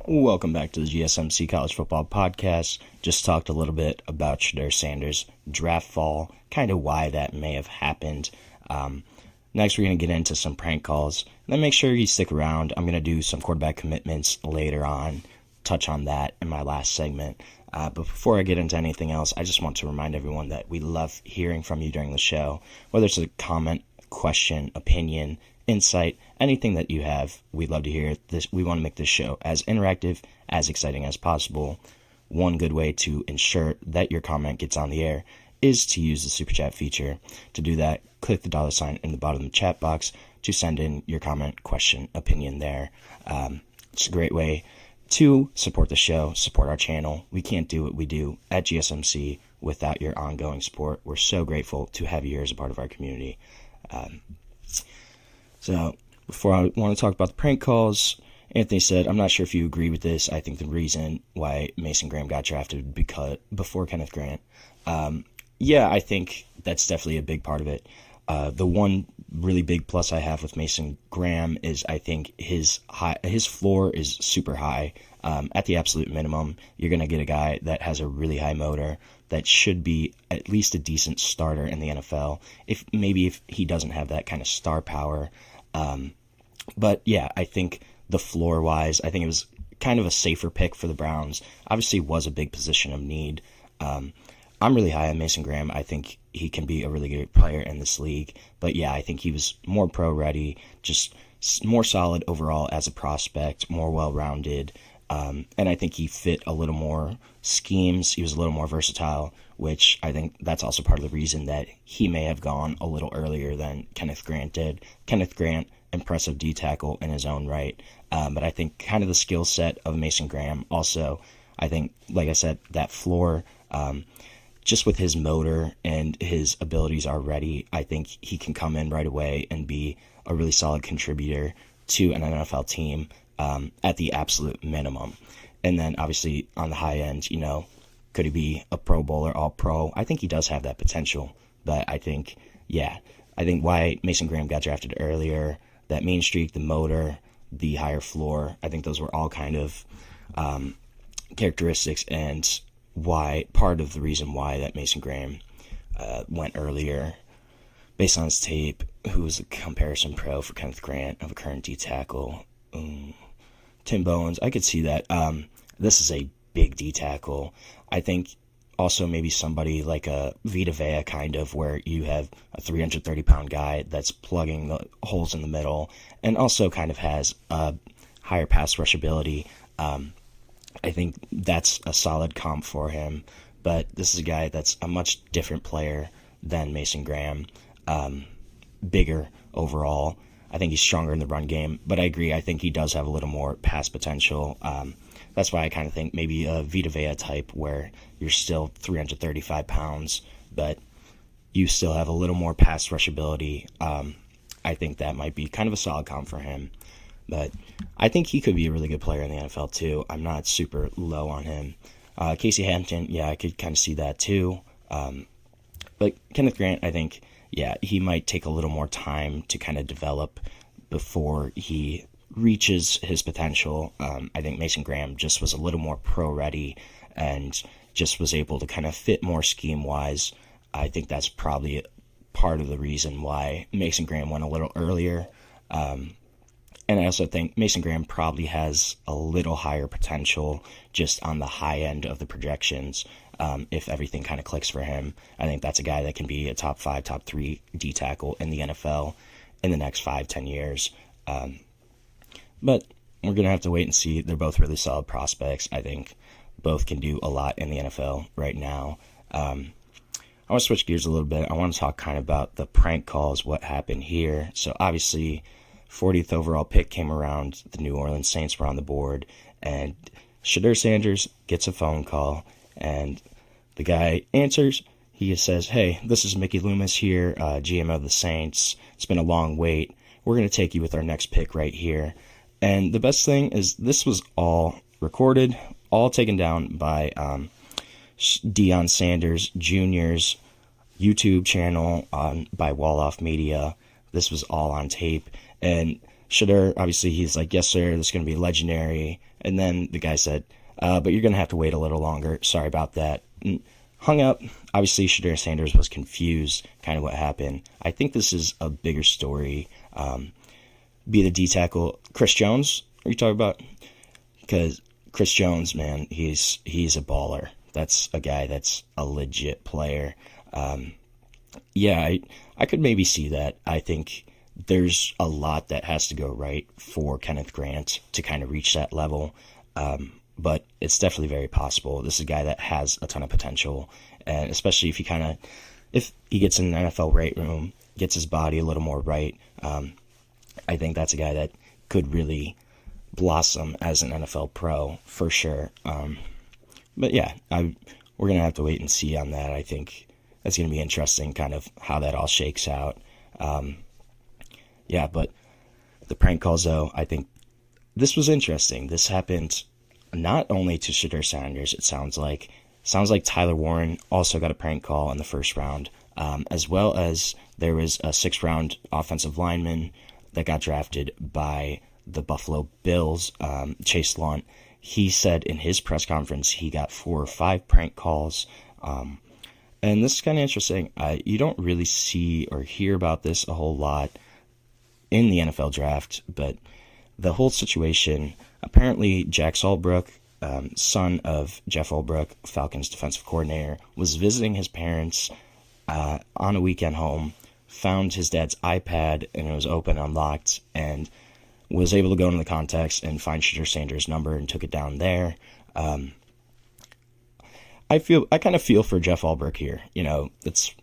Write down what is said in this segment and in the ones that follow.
Welcome back to the GSMC College Football Podcast. Just talked a little bit about Shedeur Sanders' draft fall, kind of why that may have happened. Next, we're going to get into some prank calls. Then make sure you stick around. I'm going to do some quarterback commitments later on, touch on that in my last segment. But before I get into anything else, I just want to remind everyone that we love hearing from you during the show, whether it's a comment, question, opinion, insight, anything that you have. We'd love to hear this. We want to make this show as interactive, as exciting as possible. One good way to ensure that your comment gets on the air is to use the super chat feature. To do that, click the $ in the bottom of the chat box to send in your comment, question, opinion there. It's a great way to support the show, support our channel. We can't do what we do at GSMC without your ongoing support. We're so grateful to have you here as a part of our community. So before I want to talk about the prank calls, Anthony said, I'm not sure if you agree with this. I think the reason why Mason Graham got drafted before Kenneth Grant. Yeah, I think that's definitely a big part of it. The one really big plus I have with Mason Graham is I think his floor is super high. At the absolute minimum, you're going to get a guy that has a really high motor that should be at least a decent starter in the NFL. If he doesn't have that kind of star power. But yeah, I think the floor wise, I think it was kind of a safer pick for the Browns. Obviously was a big position of need. I'm really high on Mason Graham. I think he can be a really good player in this league. But yeah, I think he was more pro ready, just more solid overall as a prospect, more well-rounded. And I think he fit a little more schemes. He was a little more versatile, which I think that's also part of the reason that he may have gone a little earlier than Kenneth Grant did. Kenneth Grant, impressive D-tackle in his own right. But I think kind of the skill set of Mason Graham also, I think, like I said, that floor, just with his motor and his abilities already, I think he can come in right away and be a really solid contributor to an NFL team at the absolute minimum. And then obviously on the high end, could he be a Pro Bowler, All-Pro? I think he does have that potential. But I think why Mason Graham got drafted earlier, that mean streak, the motor, the higher floor, I think those were all kind of characteristics and part of the reason why that Mason Graham went earlier. Based on his tape, who was a comparison pro for Kenneth Grant of a current D-tackle. Tim Bowens, I could see that. This is a big D-tackle. I think also maybe somebody like a Vita Vea kind of, where you have a 330-pound guy that's plugging the holes in the middle and also kind of has a higher pass rush ability. I think that's a solid comp for him. But this is a guy that's a much different player than Mason Graham. Bigger overall. I think he's stronger in the run game, but I agree. I think he does have a little more pass potential. That's why I kind of think maybe a Vita Vea type, where you're still 335 pounds, but you still have a little more pass rush ability. I think that might be kind of a solid comp for him. But I think he could be a really good player in the NFL too. I'm not super low on him. Casey Hampton, yeah, I could kind of see that too. But Kenneth Grant, I think, yeah, he might take a little more time to kind of develop before he reaches his potential. I think Mason Graham just was a little more pro-ready and just was able to kind of fit more scheme-wise. I think that's probably part of the reason why Mason Graham went a little earlier. And I also think Mason Graham probably has a little higher potential just on the high end of the projections. If everything kind of clicks for him, I think that's a guy that can be a top 5, top 3 D-tackle in the NFL in the next 5-10 years. But we're going to have to wait and see. They're both really solid prospects. I think both can do a lot in the NFL right now. I want to switch gears a little bit. I want to talk kind of about the prank calls, what happened here. So obviously, 40th overall pick came around. The New Orleans Saints were on the board, and Shedeur Sanders gets a phone call, and the guy answers. He says, "Hey, this is Mickey Loomis here, GM of the Saints. It's been a long wait. We're going to take you with our next pick right here." And the best thing is this was all recorded, all taken down by Deion Sanders Jr.'s YouTube channel by Wall-Off Media. This was all on tape. And Shedeur, obviously, he's like, "Yes, sir, this is going to be legendary." And then the guy said, but you're going to have to wait a little longer. Sorry about that. And hung up. Obviously, Shedeur Sanders was confused, kind of what happened. I think this is a bigger story. Be the D-tackle. Chris Jones, are you talking about? Because Chris Jones, man, he's a baller. That's a guy that's a legit player. I could maybe see that. I think there's a lot that has to go right for Kenneth Grant to kind of reach that level. But it's definitely very possible. This is a guy that has a ton of potential, and especially if he gets in an NFL weight room, gets his body a little more right, I think that's a guy that could really blossom as an NFL pro for sure. But yeah, we're going to have to wait and see on that. I think that's going to be interesting, kind of how that all shakes out. But the prank calls, though, I think this was interesting. This happened not only to Shedeur Sanders, it sounds like Tyler Warren also got a prank call in the first round, as well as there was a 6th-round offensive lineman that got drafted by the Buffalo Bills, Chase Lunt. He said in his press conference he got 4 or 5 prank calls. And this is kind of interesting. You don't really see or hear about this a whole lot in the NFL draft, but the whole situation, apparently Jack Albrook, son of Jeff Albrook, Falcons defensive coordinator, was visiting his parents on a weekend home, found his dad's iPad, and it was open, unlocked, and was able to go into the contacts and find Shedeur Sanders' number and took it down there. I kind of feel for Jeff Albrook here. It's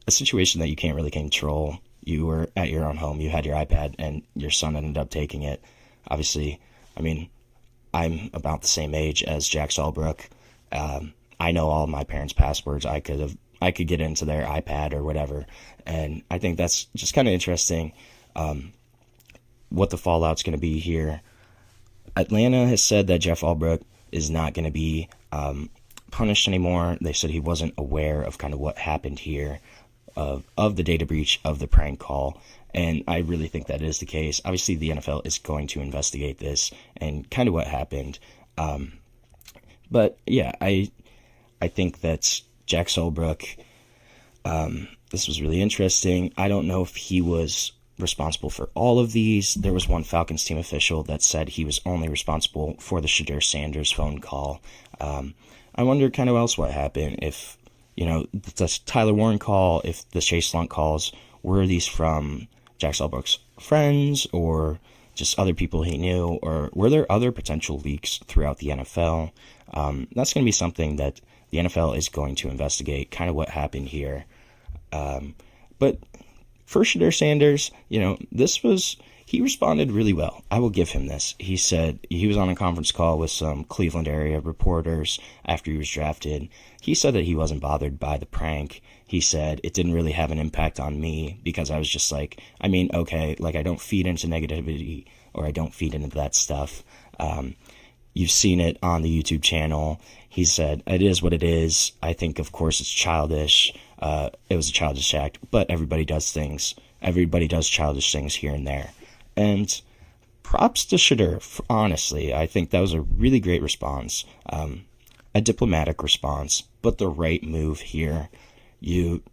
a situation that you can't really control. You were at your own home, you had your iPad, and your son ended up taking it. Obviously, I'm about the same age as Jack Albrook. I know all my parents' passwords. I could get into their iPad or whatever, and I think that's just kind of interesting. What the fallout's going to be here. Atlanta has said that Jeff Albrook is not going to be punished anymore. They said he wasn't aware of kind of what happened here, of the data breach, of the prank call, and I really think that is the case. Obviously, the NFL is going to investigate this and kind of what happened. But yeah, I think that Jack Albrook, this was really interesting. I don't know if he was responsible for all of these. There was one Falcons team official that said he was only responsible for the Shedeur Sanders phone call. I wonder kind of else what happened, if the Tyler Warren call, if the Chase Lunt calls, were these from Jack Albrook's friends or just other people he knew, or were there other potential leaks throughout the NFL? That's going to be something that the NFL is going to investigate, kind of what happened here. But for Shedeur Sanders, he responded really well. I will give him this. He said he was on a conference call with some Cleveland area reporters after he was drafted. He said that he wasn't bothered by the prank. He said it didn't really have an impact on me because I was just like, I don't feed into negativity, or I don't feed into that stuff. You've seen it on the YouTube channel. He said, it is what it is. I think, of course, it's childish. It was a childish act, but everybody does things. Everybody does childish things here and there. And props to Shedeur, honestly. I think that was a really great response. A diplomatic response, but the right move here. You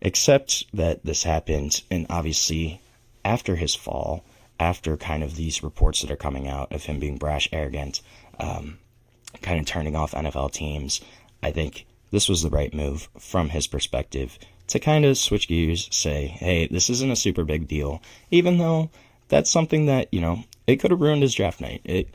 accept that this happened, and obviously, after his fall, after kind of these reports that are coming out of him being brash, arrogant, kind of turning off NFL teams, I think this was the right move from his perspective to kind of switch gears, say, hey, this isn't a super big deal, even though that's something that, it could have ruined his draft night.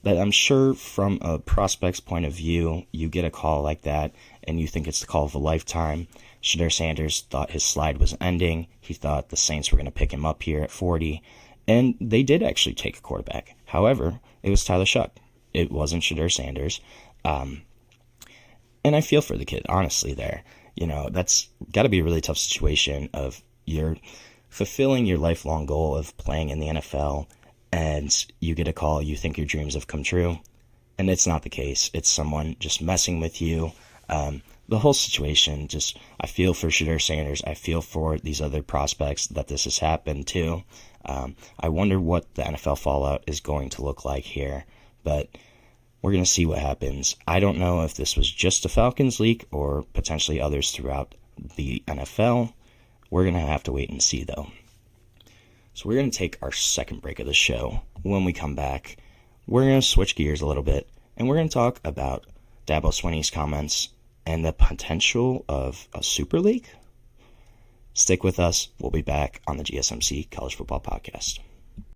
That I'm sure from a prospect's point of view, you get a call like that and you think it's the call of a lifetime. Shedeur Sanders thought his slide was ending. He thought the Saints were going to pick him up here at 40. And they did actually take a quarterback. However, it was Tyler Shuck. It wasn't Shedeur Sanders. And I feel for the kid, honestly, there. That's got to be a really tough situation of you're fulfilling your lifelong goal of playing in the NFL, and you get a call, you think your dreams have come true, and it's not the case. It's someone just messing with you. The whole situation, I feel for Shedeur Sanders. I feel for these other prospects that this has happened to. I wonder what the NFL fallout is going to look like here. but we're going to see what happens. I don't know if this was just a Falcons leak or potentially others throughout the NFL. We're going to have to wait and see, though. So we're going to take our second break of the show. When we come back, we're going to switch gears a little bit, and we're going to talk about Dabo Swinney's comments and the potential of a Super League. Stick with us. We'll be back on the GSMC College Football Podcast.